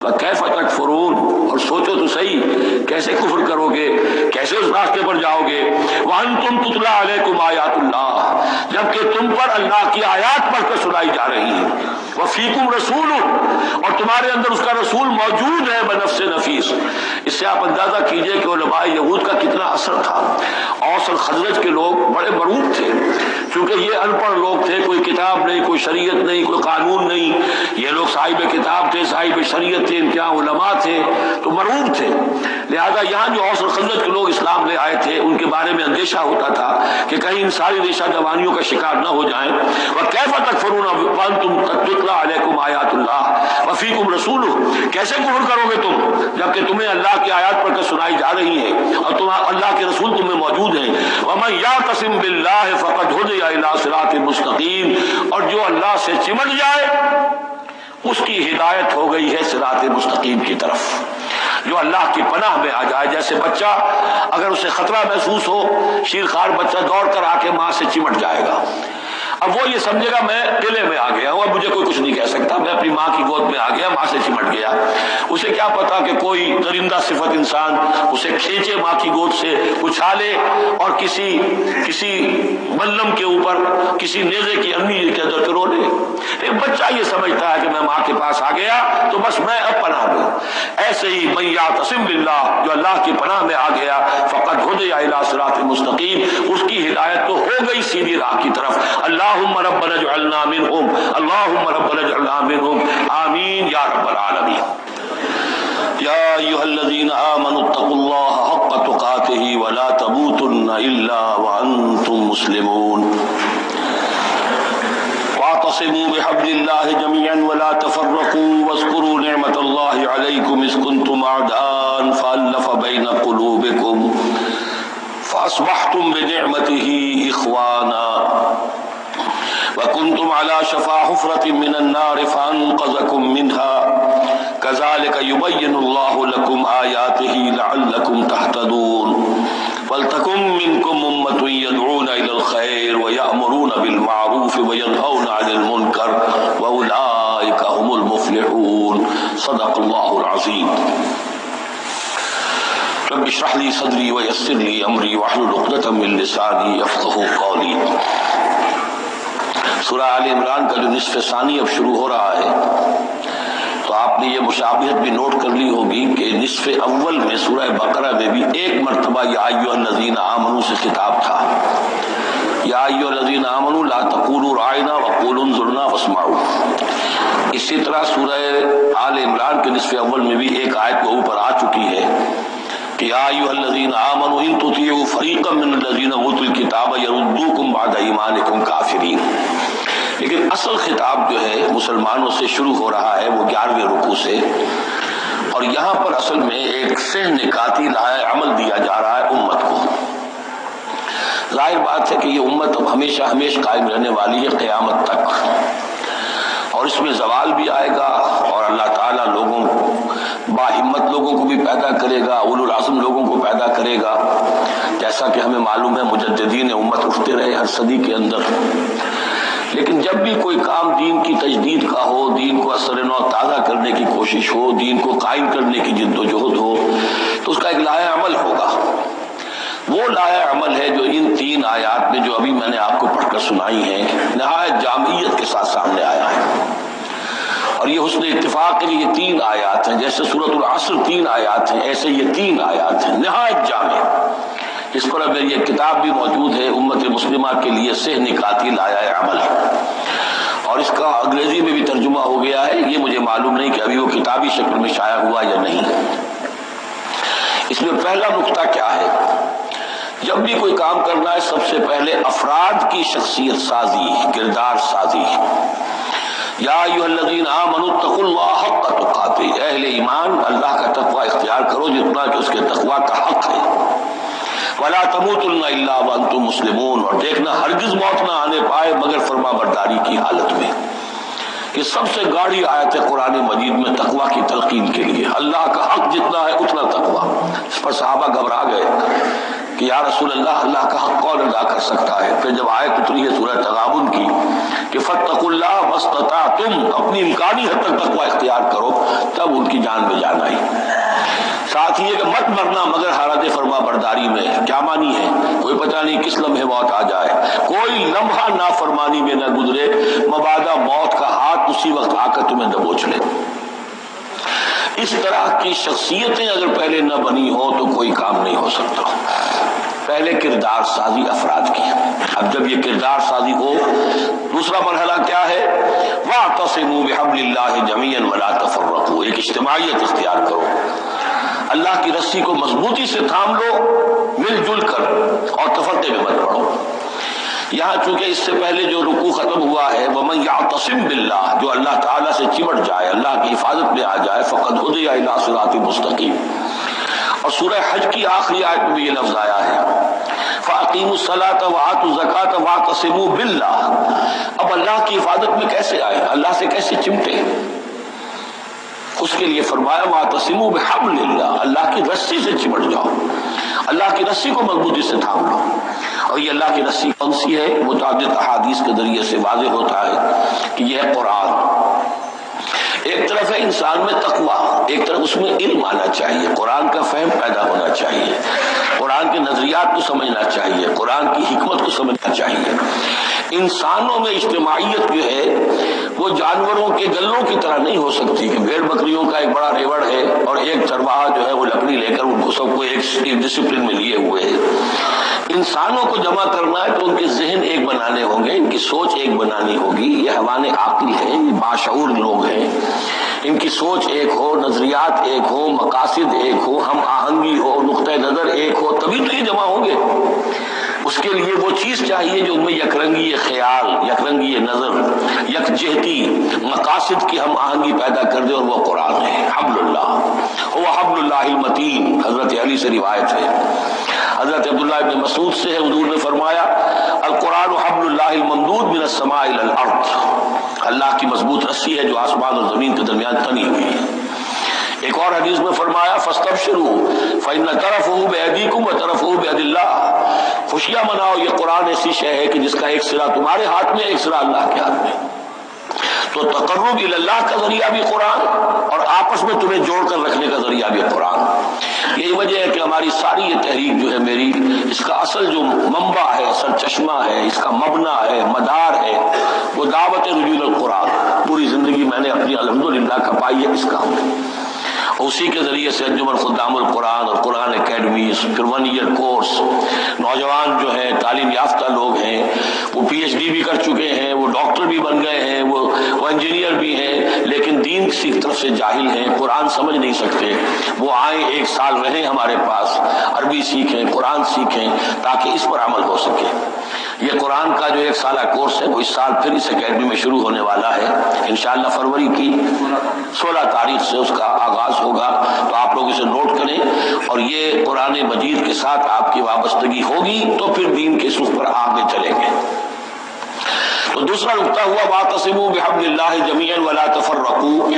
کیف تکفرون، اور سوچو تو صحیح کیسے کفر کرو گے، کیسے اس راستے پر جاؤ گے۔ وانتم تتلی علیکم آیات اللہ، جبکہ تم پر اللہ کی آیات پڑھ کر سنائی جا رہی ہیں۔ وفیکم رسول، اور تمہارے اندر اس کا رسول موجود ہے بنفس نفیس۔ اس سے آپ اندازہ کیجئے کہ علماء یہود کا کتنا اثر تھا۔ اوس اور خزرج کے لوگ بڑے مرعوب تھے، چونکہ یہ ان پڑھ لوگ تھے، کوئی کتاب نہیں، کوئی شریعت نہیں، کوئی قانون نہیں۔ یہ لوگ صاحب کتاب تھے، صاحب شریعت تھے، ان کے یہاں علماء تھے، تو مرعوب تھے۔ لہذا یہاں جو اوس اور خزرج کے لوگ اسلام لے آئے تھے، ان کے بارے میں اندیشہ ہوتا تھا کہ کہیں ان ساری ریشہ دوانیوں کا شکار نہ ہو جائیں۔ وَكَيْفَ تَكْفُرُونَ وَأَنْتُمْ تُتْلَىٰ عَلَيْكُمْ آیَاتُ اللَّهِ وَفِيكُمْ رَسُولُهُ، کیسے کفر کرو گے تم جبکہ تمہیں اللہ کی آیات پڑھ کر سنائی جا رہی ہیں اور اللہ کے رسول تمہیں موجود ہیں۔ وَمَن يَعْتَصِم بِاللَّهِ فَقَدْ هُدِيَ إِلَىٰ صِرَاطٍ مُسْتَقِيمٍ، اور جو اللہ سے چمٹ جائے اس کی ہدایت ہو گئی ہے صراط مستقیم کی طرف۔ جو اللہ کی پناہ میں آ جائے، جیسے بچہ اگر اسے خطرہ محسوس ہو، شیرخوار بچہ دوڑ کر آ کے ماں سے چمٹ جائے گا۔ اب وہ یہ سمجھے گا میں قلعے میں آ گیا ہوں، اب مجھے کوئی کچھ نہیں کہہ سکتا، میں اپنی ماں کی گود میں آ گیا، ماں سے چمٹ گیا۔ اسے کیا پتا کہ کوئی درندہ صفت انسان اسے کھینچے ماں کی گود سے، اچھالے اور کسی بلم کے اوپر کسی نیزے کی امی کے اندر کرو لے۔ ایک بچہ یہ سمجھتا ہے کہ میں ماں کے پاس آ گیا تو بس میں اب پناہ لوں۔ ایسے ہی من یعتصم باللہ، جو اللہ کی پناہ میں آ گیا، فقد ہدی الی صراط مستقیم، اس کی ہدایت تو ہو گئی سیدھی راہ کی طرف۔ اللہم ربنا اجعلنا منہم، اللہم ربنا اجعلنا منہم، آمین یا رب العالمین۔ یا ایھا الذین آمنوا اتقوا اللہ حق تقاتہ ولا تموتن الا وانتم مسلمون۔ واعتصموا بحبل اللہ جميعا ولا تفرقوا واذكروا نعمة اللہ علیکم اذ کنتم اعداء فألف بین قلوبکم فاصبحتم بنعمته اخوانا وکنتم علی شفا حفرة من النار فانقذکم منها کذلک یبین اللہ لکم آیاتہ لعلکم تہتدون ولتکن منکم امة یدعون الی الخیر ویأمرون بالمعروف وینہون عن المنکر واولئک هم المفلحون۔ صدق اللہ العظیم۔ رب اشرح لي صدري ويسر لي امري واحلل عقدة من لساني يفقهوا قولي۔ سورہ آل عمران کا جو نصف ثانی اب شروع ہو رہا ہے، تو آپ نے یہ مشابہت بھی نوٹ کر لی ہوگی کہ نصف اول میں سورہ بقرہ میں بھی ایک مرتبہ یا ایھا الذین آمنوا سے خطاب تھا، یا ایھا الذین آمنوا لا تقولوا راعنا وقولوا انظرنا واسمعوا۔ اسی طرح سورہ آل عمران کے نصف اول میں بھی ایک آیت وہ اوپر آ چکی ہے کہ یا ایھا الذین آمنوا ان تطیعوا فریقا من الذین اوتوا الکتاب یردوکم بعد ایمانکم کافرین۔ لیکن اصل خطاب جو ہے مسلمانوں سے شروع ہو رہا ہے وہ 11ویں رکوع سے، اور یہاں پر اصل میں ایک سہ نکاتی لائحہ عمل دیا جا رہا ہے امت کو۔ ظاہر بات ہے کہ یہ امت اب ہمیشہ قائم رہنے والی ہے قیامت تک، اور اس میں زوال بھی آئے گا، اور اللہ تعالیٰ لوگوں باہمت لوگوں کو بھی پیدا کرے گا، اولو العزم لوگوں کو پیدا کرے گا، جیسا کہ ہمیں معلوم ہے مجددین امت اٹھتے رہے ہر صدی کے اندر۔ لیکن جب بھی کوئی کام دین کی تجدید کا ہو، دین کو اثر نو تازہ کرنے کی کوشش ہو، دین کو قائم کرنے کی جد و جہد ہو، تو اس کا ایک لائحہ عمل ہوگا۔ وہ لائحہ عمل ہے جو ان 3 آیات میں جو ابھی میں نے آپ کو پڑھ کر سنائی ہیں نہایت جامعیت کے ساتھ سامنے آیا ہے۔ اور یہ حسن اتفاق ہے کہ یہ 3 آیات ہیں، جیسے سورۃ العصر 3 آیات ہیں، ایسے یہ 3 آیات ہیں نہایت جامع، اس پر اب یہ کتاب بھی موجود ہے امت مسلمہ کے لیے سہ نکاتی لائحہ عمل، اور اس کا انگریزی میں بھی ترجمہ ہو گیا ہے۔ یہ مجھے معلوم نہیں کہ ابھی وہ کتابی شکل میں شائع ہوا یا نہیں۔ اس میں پہلا نقطہ کیا ہے؟ جب بھی کوئی کام کرنا ہے سب سے پہلے افراد کی شخصیت سازی، کردار سازی۔ یا ایھا الذین آمنوا اتقوا اللہ حق تقاتہ، اہل ایمان اللہ کا تقوی اختیار کرو جتنا کہ اس کے تقوی کا حق ہے۔ ولا تموتن الا وانتم مسلمون، اور دیکھنا ہرگز موت نہ آنے پائے مگر فرما برداری کی حالت میں۔ یہ سب سے گاڑی آیت ہے قرآن مجید میں تقوی کی تلقین کے لیے۔ اللہ کا حق جتنا ہے اتنا تقوی۔ اس پر صحابہ گھبرا گئے کہ یا رسول اللہ اللہ کا حق کون ادا کر سکتا ہے؟ پھر جب آیت اتری ہے سورہ تغابن کی کہ فاتقوا اللہ مستطعتم، اپنی امکانی حد تک تقوی اختیار کرو، تب ان کی جان میں جان آئی۔ ساتھ ہی ہے کہ مت مرنا مگر حالت فرما برداری میں۔ کیا معنی ہے؟ کوئی پتہ نہیں کس لمحے موت آ جائے، کوئی لمحہ نافرمانی میں نہ گزرے مبادا موت کا ہاتھ اسی وقت آ کر تمہیں دبوچ لے۔ اس طرح کی شخصیتیں اگر پہلے نہ بنی ہو تو کوئی کام نہیں ہو سکتا۔ پہلے کردار سازی افراد کی، اب جب یہ کردار سازی ہو، دوسرا مرحلہ کیا ہے؟ وَاعْتَصِمُوا بِحَبْلِ اللَّهِ جَمِيعًا وَلَا تَفَرَّقُوا، ایک اجتماعیت اختیار کرو، اللہ کی رسی کو مضبوطی سے تھام لو، مل جل کر، اور تفرقے میں مت پڑو۔ یہاں چونکہ اس سے پہلے جو رکوع ختم ہوا ہے وَمَن يَعْتَصِم بِاللَّهِ، جو اللہ تعالیٰ سے چمٹ جائے، اللہ کی حفاظت میں آ جائے، فَقَدْ هُدِيَ إِلَىٰ صِرَاطٍ مُسْتَقِيمٍ۔ اور سورہ حج کی آخری آیت میں بھی یہ لفظ آیا ہے فَأَقِیمُوا الصَّلَاةَ وَآتُوا الزَّکَاةَ وَاعْتَصِمُوا بِاللَّهِ۔ اب اللہ کی حفاظت میں کیسے آئے، اللہ سے کیسے چمٹے؟ اس کے لیے فرمایا وَاعْتَصِمُوا بِحَبْلِ اللَّهِ، اللہ کی رسی سے چمٹ جاؤ، اللہ کی رسی کو مضبوطی سے تھام لو۔ اور یہ اللہ کی رسی کون سی ہے؟ متعدد احادیث کے ذریعے سے واضح ہوتا ہے کہ یہ ہے قرآن۔ ایک طرف ہے انسان میں تقویٰ، ایک طرف اس میں علم آنا چاہیے، قرآن کا فہم پیدا ہونا چاہیے، قرآن کے نظریات کو سمجھنا چاہیے، قرآن کی حکمت کو سمجھنا چاہیے۔ انسانوں میں اجتماعیت جو ہے وہ جانوروں کے گلوں کی طرح نہیں ہو سکتی کہ بھیڑ بکریوں کا ایک بڑا ریوڑ ہے اور ایک چرواہا جو ہے وہ لکڑی لے کر ان کو سب کو ایک ڈسپلن میں لیے ہوئے ہے۔ انسانوں کو جمع کرنا ہے تو ان کے ذہن ایک بنانے ہوں گے، ان کی سوچ ایک بنانی ہوگی۔ یہ حیوان عاقل ہیں، یہ باشعور لوگ ہیں، ان کی سوچ ایک ہو، نظریات ایک ہو، مقاصد ایک ہو، ہم آہنگی ہو، نقطہ نظر ایک ہو، تبھی تو یہ جمع ہوں گے۔ اس کے لیے وہ چیز چاہیے جو ان میں یکرنگی خیال، یکرنگی نظر، یکجہتی مقاصد کی ہم آہنگی پیدا کر دے، اور وہ قرآن ہے۔ حبل اللہ هو حبل اللہ المتین، حضرت علی سے روایت ہے، حضرت عبداللہ ابن مسعود سے ہے، حضور نے فرمایا القرآن حبل اللہ الممدود من السماء الى الارض، اللہ کی مضبوط رسی ہے جو آسمان اور زمین کے درمیان تنی ہوئی ہے۔ ایک اور حدیث میں فرمایا فاستبشروا فإن طرفه بأيديكم وطرفه بيد الله، خوشیاں مناؤ، یہ قرآن ایسی شے ہے کہ جس کا ایک سرا تمہارے ہاتھ میں، ایک سرا اللہ کے ہاتھ میں۔ تو تقرب الی اللہ کا ذریعہ بھی قرآن، اور آپس میں تمہیں جوڑ کر رکھنے کا ذریعہ بھی قرآن۔ یہی وجہ ہے کہ ہماری ساری یہ تحریک جو ہے میری، اس کا اصل جو منبع ہے، اصل چشمہ ہے، اس کا مبنا ہے، مدار ہے، وہ دعوت رجوع القرآن۔ پوری زندگی میں نے اپنی الحمدللہ کھپائی ہے اس کام میں۔ اسی کے ذریعے سے انجمن خدام القرآن اور قرآن اکیڈمیز، پھر 1 ایئر کورس، نوجوان جو ہیں تعلیم یافتہ لوگ ہیں، وہ پی ایچ ڈی بھی کر چکے ہیں، وہ ڈاکٹر بھی بن گئے ہیں، وہ انجینئر بھی ہیں، لیکن دین کی طرف سے جاہل ہیں، قرآن سمجھ نہیں سکتے۔ وہ آئیں، 1 سال رہیں ہمارے پاس، عربی سیکھیں، قرآن سیکھیں، تاکہ اس پر عمل ہو سکے۔ یہ قرآن کا جو 1 سالہ کورس ہے وہ اس سال پھر اس اکیڈمی میں شروع ہونے والا ہے، انشاءاللہ فروری کی 16 تاریخ سے اس کا آغاز ہوگا، تو آپ لوگ اسے نوٹ کریں، اور یہ قرآن مجید کے ساتھ آپ کی وابستگی ہوگی تو پھر دین کے سوق پر آگے چلیں گے۔ تو دوسرا نقطہ ہوا واعتصموا بحبل اللہ جميعا ولا تفرقوا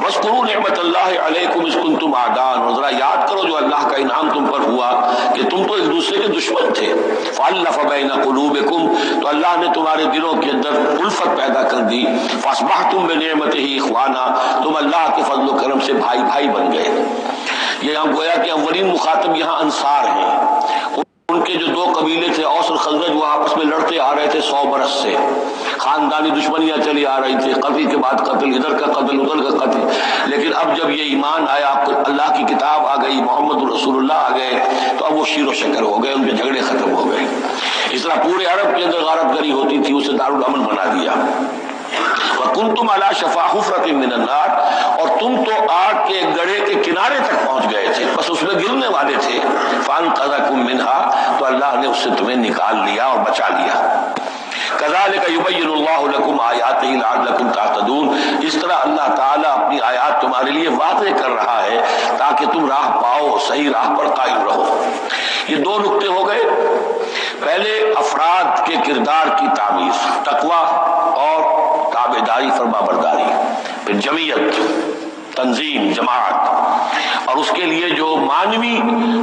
واذکروا نعمت اللہ علیکم اذ کنتم اعداء، اور ذرا یاد کرو جو اللہ کا انعام تم پر ہوا کہ تم تو ایک دوسرے کے دشمن تھے، فالف بین قلوبکم، تو اللہ نے تمہارے دلوں کے اندر الفت پیدا کر دی، فاصبحتم بنعمتہ اخوانا، تم اللہ کے فضل و کرم سے بھائی بھائی بن گئے۔ یہ یہاں گویا کہ اولین مخاطب یہاں انصار ہیں، ان کے جو 2 قبیلے تھے اوس اور خزرج، وہ آپس میں لڑتے آ رہے تھے 100 برس سے، خاندانی دشمنیاں چلی آ رہی تھی، قتل کے بعد قتل، ادھر کا قتل ادھر کا قتل، لیکن اب جب یہ ایمان آیا، آپ کو اللہ کی کتاب آ گئی، محمد رسول اللہ آ گئے، تو اب وہ شیر و شکر ہو گئے، ان کے جھگڑے ختم ہو گئے۔ اس طرح پورے عرب کے اندر غارت گری ہوتی تھی، اسے دارالامن بنا دیا۔ وَكُنْتُمْ عَلَىٰ شَفَا حُفْرَةٍ مِّنَ النَّارِ، اور تم تو آگ کے گڑھے کے کنارے تک پہنچ گئے تھے، بس اس میں گرنے والے تھے، فَأَنْقَذَكُم مِّنْهَا، تو اللہ نے اس سے تمہیں نکال لیا اور بچا لیا۔ كَذَلِكَ يُبَيِّنُ اللَّهُ لَكُمْ آيَاتِهِ لَعَلَّكُمْ تَهْتَدُونَ، اس طرح اللہ تعالیٰ اپنی آیات تمہارے لیے واضح کر رہا ہے تاکہ تم راہ پاؤ، صحیح راہ پر قائم رہو۔ یہ 2 نقطے ہو گئے، پہلے افراد کے کردار کی تعمیر، تقویٰ اور تابعداری، فرما برداری، پھر جمعیت، تنظیم جماعت، اور اس کے لیے جو معنوی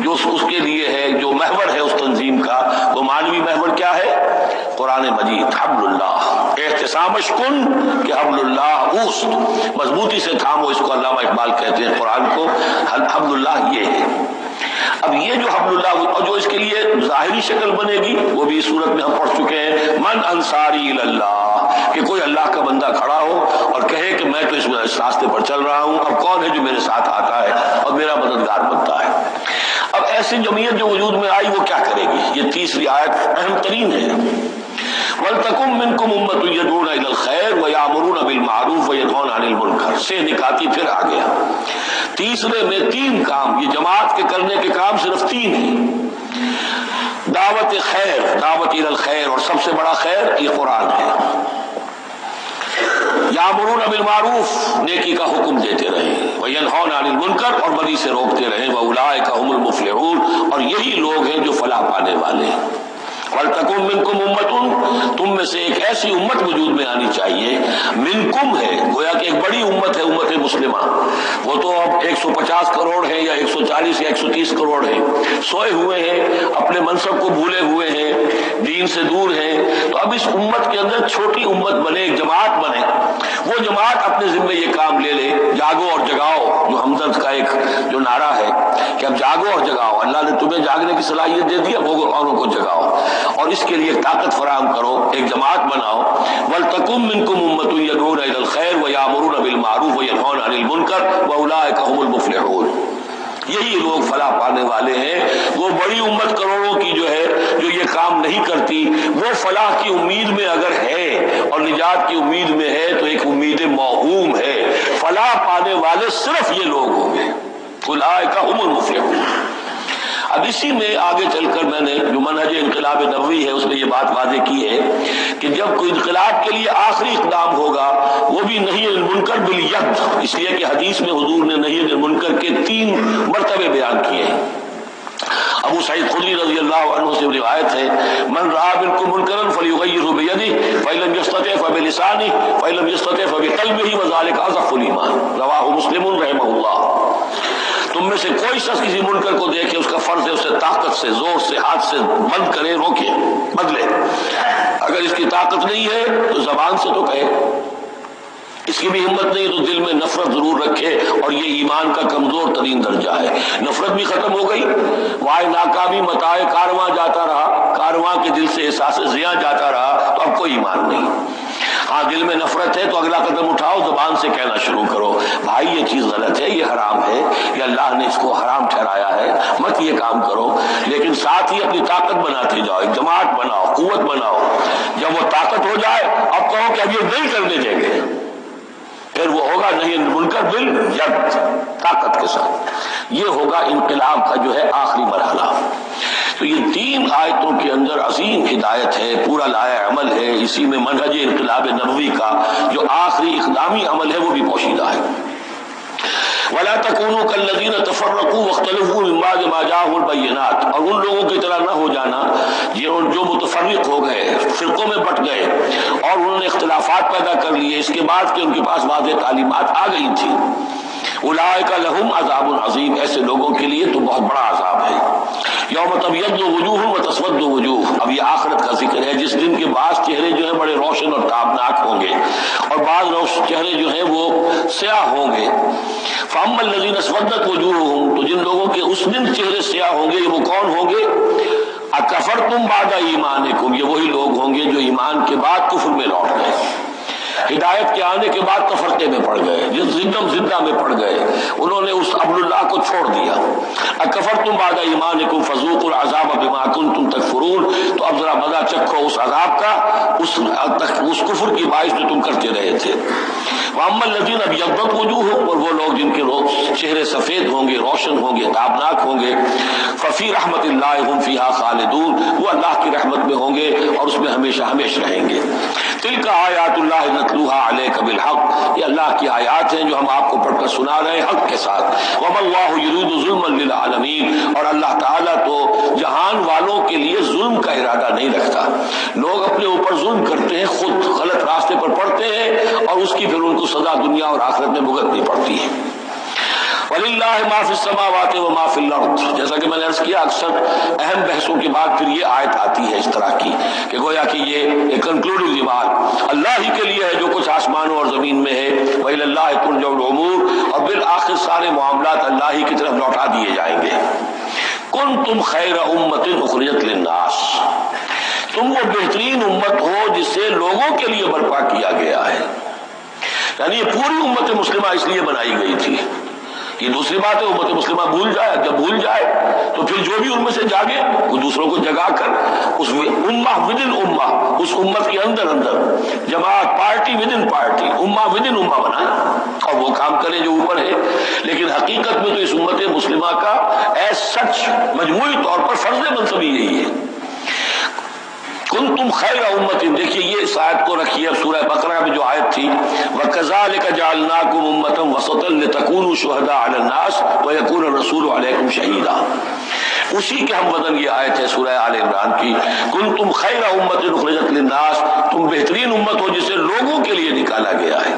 جو اس کے لیے ہے جو محور ہے اس تنظیم کا، وہ معنوی محور کیا ہے؟ قرآن مجید، حبل اللہ، احتسامش کن کہ حبل اللہ اوست، مضبوطی سے تھامو اس کو علامہ اقبال کہتے ہیں قرآن کو، حبل اللہ یہ ہے۔ اب یہ جو حبل اللہ اور جو اس کے لیے ظاہری شکل بنے گی وہ بھی اس صورت میں ہم پڑھ چکے ہیں، من انصاری اللہ، کہ کوئی اللہ کا بندہ کھڑا ہو اور کہے کہ میں تو اس راستے پر چل رہا ہوں، اب کون ہے جو میرے ساتھ آتا ہے اور میرا مددگار بنتا ہے۔ اب ایسی جمعیت جو وجود میں آئی وہ کیا کرے گی؟ یہ تیسری آیت اہم ترین ہے، وَلْتَكُن مِّنكُمْ أُمَّةٌ يَدْعُونَ إِلَى الْخَيْرِ وَيَأْمُرُونَ بِالْمَعْرُوفِ وَيَنْهَوْنَ عَنِ الْمُنكَرِ سے نکاتی پھر آ گیا۔ تیسرے میں تین کام، یہ جماعت کے کرنے کے کام صرف تین ہیں، دعوت خیر، دعوت إِلَى الْخَيْرِ، اور سب سے بڑا خیر یہ قرآن ہے، یامرون بالمعروف، نیکی کا حکم دیتے رہیں، وینہون عن المنکر، اور بدی سے روکتے رہیں، واولئک هم المفلحون، اور یہی لوگ ہیں جو فلاح پانے والے ہیں۔ وَلْتَكُن مِّنكُمْ أُمَّةٌ، تم میں سے ایک ایسی امت وجود میں آنی چاہیے، منکم ہے گویا کہ ایک بڑی امت ہے، امت مسلمہ، وہ تو اب 150 کروڑ ہے یا 140 یا 130 کروڑ ہے، سوئے ہوئے ہیں، اپنے منصب کو بھولے ہوئے ہیں، دین سے دور ہیں، تو اب اس امت کے اندر چھوٹی امت بنے، ایک جماعت بنے، وہ جماعت اپنے ذمے یہ کام لے لے، جاگو اور جگاؤ، جو ہمدرد کا ایک جو نعرہ ہے کہ اب جاگو اور جگاؤ، اللہ نے تمہیں جاگنے کی صلاحیت دے دی، اب وہ اوروں کو جگاؤ، اور اس کے لیے طاقت فراہم کرو، ایک جماعت بناؤ۔ وَلْتَكُن مِّنكُمْ أُمَّةٌ يَدْعُونَ إِلَى الْخَيْرِ وَيَأْمُرُونَ بِالْمَعْرُوفِ وَيَنْهَوْنَ عَنِ الْمُنكَرِ وَأُولَٰئِكَ هُمُ الْمُفْلِحُونَ، یہی لوگ فلاح پانے والے ہیں۔ وہ بڑی امت کروڑوں کی جو ہے جو یہ کام نہیں کرتی، وہ فلاح کی امید میں اگر ہے اور نجات کی امید میں ہے تو ایک امید موہوم ہے، فلاح پانے والے صرف یہ لوگ ہوں گے، اولئک هم المفلحون۔ اب اسی میں آگے چل کر میں نے جو منہج انقلاب نبوی ہے اس میں یہ بات واضح کی ہے کہ جب کوئی انقلاب کے لیے آخری اقدام ہوگا وہ بھی نہی عن المنکر بالید، اس لیے کہ حدیث میں حضور نے نہی عن المنکر کے 3 مرتبے بیان کیے ہیں۔ ابو سعید خدری رضی اللہ عنہ سے روایت ہے، من رأى منکم منکرا فلیغیرہ بیدہ فإن لم یستطع فبلسانہ فإن لم یستطع فبقلبہ وذلک اضعف الایمان، رواہ مسلم رحمہ اللہ۔ تم میں سے کوئی شخص کسی منکر کو دیکھے، اس کا فرض ہے اسے طاقت سے، زور سے، ہاتھ سے بند کرے، روکے، بدلے، اگر اس کی طاقت نہیں ہے تو زبان سے تو کہے، اس کی بھی ہمت نہیں تو دل میں نفرت ضرور رکھے، اور یہ ایمان کا کمزور ترین درجہ ہے۔ نفرت بھی ختم ہو گئی، وائے ناکامی متائے کارواں جاتا رہا، کارواں کے دل سے احساس زیاں جاتا رہا، تو اب کوئی ایمان نہیں۔ ہاں دل میں نفرت ہے تو اگلا قدم اٹھاؤ، زبان سے کہنا شروع کرو، بھائی یہ چیز غلط ہے، یہ حرام ہے، یہ اللہ نے اس کو حرام ٹھہرایا ہے، مت یہ کام کرو، لیکن ساتھ ہی اپنی طاقت بناتے جاؤ، ایک جماعت بناؤ، قوت بناؤ۔ جب وہ طاقت ہو جائے اب کہو کہ اب یہ نہیں کرنے دیں گے، پھر وہ ہوگا نہیں منکر بالید، طاقت کے ساتھ، یہ ہوگا انقلاب کا جو ہے آخری مرحلہ۔ تو یہ 3 آیتوں کے اندر عظیم ہدایت ہے، پورا لایا عمل ہے، اسی میں منہج انقلاب نبوی کا جو آخری اقدامی عمل ہے وہ بھی پوشیدہ ہے۔ وَلَا تَكُونُوا كَالَّذِينَ تَفَرَّقُوا وَاخْتَلَفُوا مِن بَعْدِ مَا جَاءَهُمُ الْبَيِّنَاتُ، اور ان لوگوں کی طرح نہ ہو جانا جو متفرق ہو گئے، فرقوں میں بٹ گئے اور انہوں نے اختلافات پیدا کر لیے اس کے بعد کہ ان کے پاس واضح تعلیمات آ گئی تھی۔ اولئک لہم عذاب عظیم، ایسے لوگوں کے لیے تو بہت بڑا عذاب ہے۔ یوم تبیض وجوہ وتسود وجوہ، اب یہ آخرت کا ذکر ہے جس دن کے بعض چہرے جو ہیں بڑے روشن اور تابناک ہوں گے اور بعض چہرے جو ہیں وہ سیاہ ہوں گے۔ فاما الذین اسودت وجوہہم، تو جن لوگوں کے اس دن چہرے سیاہ ہوں گے وہ کون ہوں گے؟ اکفرتم بعد ایمانکم، یہ وہی لوگ ہوں گے جو ایمان کے بعد کفر میں لوٹ گئے، ہدایت کے آنے کے بعد تفرقے میں پڑ گئے، زدہ میں پڑ گئے، انہوں نے اس عبد اللہ کو چھوڑ دیا۔ اکفرتم بعد ایمانکم فذوقوا العذاب بما کنتم تکفرون، تو اب ذرا مزہ چکھو اس عذاب کا، اس کفر کی باعث جو تم کرتے رہے تھے۔ واما الذین ابیضت وجوہہم، اور وہ لوگ جن کے چہرے سفید ہوں گے، روشن ہوں گے، تابناک ہوں گے، ففی رحمت اللہ ہم فیہا خالدون، وہ اللہ کی رحمت میں ہوں گے اور اس میں ہمیشہ ہمیشہ رہیں گے۔ تلک آیات اللہ نتلوہا علیک بالحق، یہ اللہ کی آیات ہیں جو ہم آپ کو پڑھ کر سنا رہے ہیں حق کے ساتھ۔ وما اللہ یرید ظلما للعالمین، اور اللہ تعالیٰ تو جہان والوں کے لیے ظلم کا ارادہ نہیں رکھتا۔ لوگ اپنے اوپر ظلم کرتے ہیں، خود غلط راستے پر پڑتے ہیں اور اس کی پھر ان کو سزا دنیا اور آخرت میں بھگتنی پڑتی ہے۔ وَلِلَّهِ مَا فِي السَّمَاوَاتِ وَمَا فِي الْأَرْضِ، جیسا کہ میں نے عرض کیا اکثر اہم بحثوں کے بعد پھر یہ آیت آتی ہے اس طرح کی کہ گویا کہ یہ ایک کنکلوڈنگ ریمارک، اللہ ہی کے لیے ہے جو کچھ آسمانوں اور زمین میں ہے، وَإِلَى اللَّهِ تُرْجَعُ الْأُمُورُ، اور بالآخر سارے معاملات اللہ ہی کی طرف لوٹا دیے جائیں گے۔ كُنتُمْ خَيْرَ أُمَّةٍ أُخْرِجَتْ لِلنَّاسِ، تم وہ بہترین امت ہو جسے لوگوں کے لیے برپا کیا گیا ہے، یعنی یہ پوری امت مسلمہ اس لیے بنائی گئی تھی۔ یہ دوسری بات ہے امت مسلمہ بھول جائے، جب بھول جائے تو پھر جو بھی ان میں سے جاگے وہ دوسروں کو جگا کر اس امہ ودن امہ، اس امت کے اندر اندر جماعت، پارٹی ودن پارٹی، امہ ودن امہ بنائے اور وہ کام کریں جو اوپر ہے۔ لیکن حقیقت میں تو اس امت مسلمہ کا ایز سچ مجموعی طور پر فرض منصبی یہی ہے۔ کنتم خیر امت، دیکھیے یہ اس آیت کو رکھیے اب سورہ بقرہ میں جو آیت تھی وَكَذَلِكَ جَعَلْنَاكُمْ أُمَّةً وَسَطًا لِتَكُونُوا شُهَدَاءَ عَلَى النَّاسِ وَيَكُونَ الرَّسُولُ عَلَيْكُمْ شَهِيدًا، اسی کے ہم وزن یہ آیت ہے سورہ آل عمران کی، کنتم خیر امت اخرجت للناس، تم بہترین امت ہو جسے لوگوں کے لیے نکالا گیا ہے۔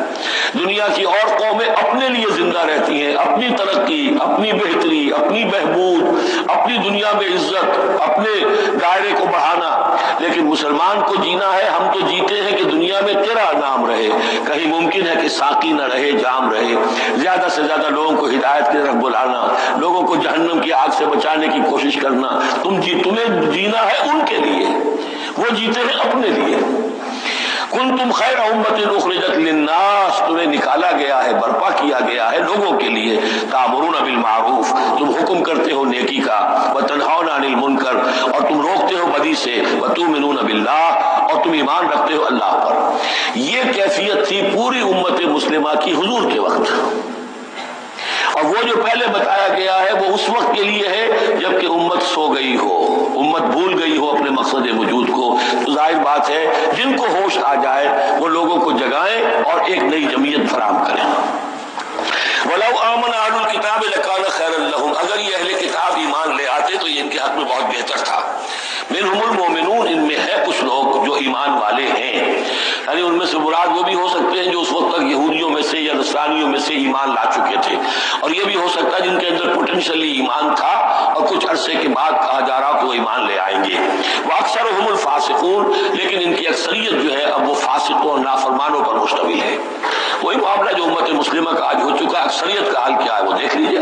دنیا کی اور قومیں اپنے لیے زندہ رہتی ہیں، اپنی ترقی، اپنی بہتری، اپنی بہبود، اپنی دنیا میں عزت، اپنے دائرے کو بڑھانا، لیکن مسلمان کو جینا ہے، ہم تو جیتے ہیں کہ دنیا میں تیرا نام رہے، کہیں ممکن ہے کہ ساقی نہ رہے، جام رہے، زیادہ سے زیادہ لوگوں کو ہدایت کی طرف بلانا، لوگوں کو جہنم کی آگ سے بچانے کی کوشش کرنا، تمہیں جینا ہے ان کے لیے، وہ جیتے ہیں اپنے لیے۔ کنتم خیر امت اخرجت للناس، تمہیں نکالا گیا ہے، برپا کیا گیا ہے لوگوں کے لیے، تامرون بالمعروف، تم حکم کرتے ہو نیکی کا، وتنہون عن المنکر، اور تم روکتے ہو بدی سے، وتؤمنون باللہ، اور تم ایمان رکھتے ہو اللہ پر۔ یہ کیفیت تھی پوری امت مسلمہ کی حضور کے وقت، اور وہ جو پہلے بتایا گیا ہے وہ اس وقت کے لیے ہے جب کہ امت سو گئی ہو، امت بھول گئی ہو اپنے مقصد وجود کو۔ تو ظاہر بات ہے جن کو ہوش آ جائے وہ لوگوں کو جگائیں اور ایک نئی جمعیت فراہم کریں۔ وَلَوْ آمَنَ أَهْلُ الْكِتَابِ لَكَانَ خَيْرًا لَهُمْ، اگر یہ اہل کتاب ایمان لے آتے تو یہ ان کے حق میں بہت بہتر تھا۔ مِنْهُمُ الْمُؤْمِنُونَ، ان میں ہے کچھ لوگ جو ایمان والے ہیں، یعنی ان میں سے مراد وہ بھی ہو سکتے ہیں جو اس وقت تک یہودیوں میں سے یا نصرانیوں میں سے ایمان لا چکے تھے، اور یہ بھی ہو سکتا ہے جن کے اندر پوٹینشلی ایمان تھا اور کچھ عرصے کے بعد کہا جا رہا کہ وہ ایمان لے آئیں گے۔ وَأَكْثَرُهُمُ الْفَاسِقُونَ، لیکن ان کی اکثریت جو ہے اب وہ فاسقوں اور نافرمانوں پر مشتمل ہے۔ وہی معاملہ جو امت مسلمہ کا آج ہو چکا، اکثریت کا حال کیا ہے وہ دیکھ لیجیے۔